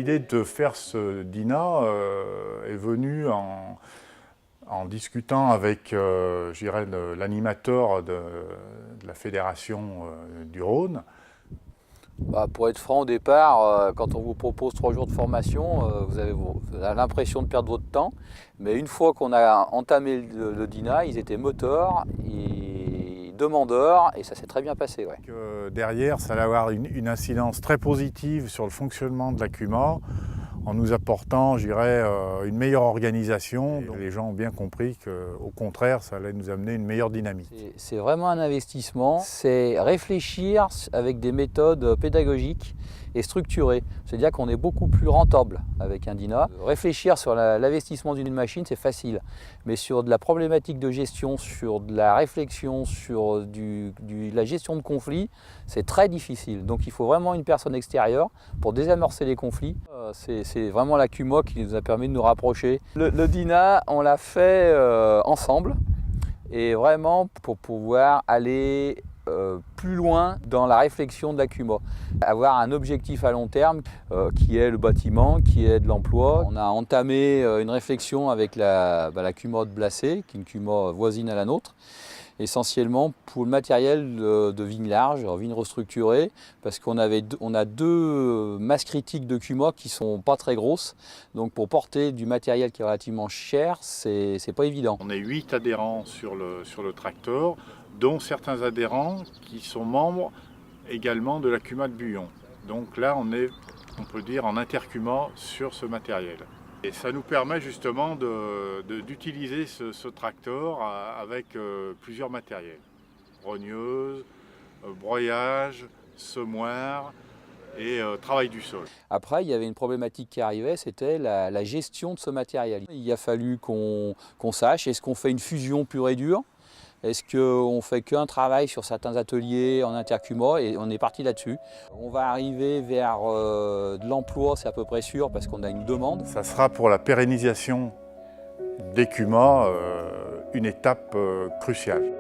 L'idée de faire ce DINA est venue en discutant avec l'animateur de la fédération du Rhône. Pour être franc, au départ, quand on vous propose 3 jours de formation, vous avez l'impression de perdre votre temps. Mais une fois qu'on a entamé le DINA, ils étaient moteurs, demandeurs, et ça s'est très bien passé. Ouais. Derrière, ça allait avoir une incidence très positive sur le fonctionnement de la CUMA, en nous apportant, une meilleure organisation. Donc, les gens ont bien compris qu'au contraire, ça allait nous amener une meilleure dynamique. C'est vraiment un investissement, c'est réfléchir avec des méthodes pédagogiques et structurées. C'est-à-dire qu'on est beaucoup plus rentable avec un DINA. Réfléchir sur l'investissement d'une machine, c'est facile. Mais sur de la problématique de gestion, sur de la réflexion, sur la gestion de conflits, c'est très difficile. Donc il faut vraiment une personne extérieure pour désamorcer les conflits. C'est vraiment la CUMA qui nous a permis de nous rapprocher. Le DINA, on l'a fait ensemble. Et vraiment pour pouvoir aller plus loin dans la réflexion de la CUMA. Avoir un objectif à long terme qui est le bâtiment, qui est de l'emploi. On a entamé une réflexion avec la CUMA de Blacé, qui est une CUMA voisine à la nôtre, essentiellement pour le matériel de vignes larges, vignes restructurées, parce qu'on a 2 masses critiques de CUMA qui sont pas très grosses, donc pour porter du matériel qui est relativement cher, c'est pas évident. On est 8 adhérents sur le tracteur, dont certains adhérents qui sont membres également de la CUMA de Buyon. Donc là, on peut dire, en intercuma sur ce matériel. Et ça nous permet justement d'utiliser ce tracteur avec plusieurs matériels. Rogneuse, broyage, semoir et travail du sol. Après, il y avait une problématique qui arrivait, c'était la gestion de ce matériel. Il a fallu qu'on sache, est-ce qu'on fait une fusion pure et dure ? Est-ce qu'on ne fait qu'un travail sur certains ateliers en intercuma, et on est parti là-dessus. On va arriver vers de l'emploi, c'est à peu près sûr, parce qu'on a une demande. Ça sera pour la pérennisation des CUMA une étape cruciale.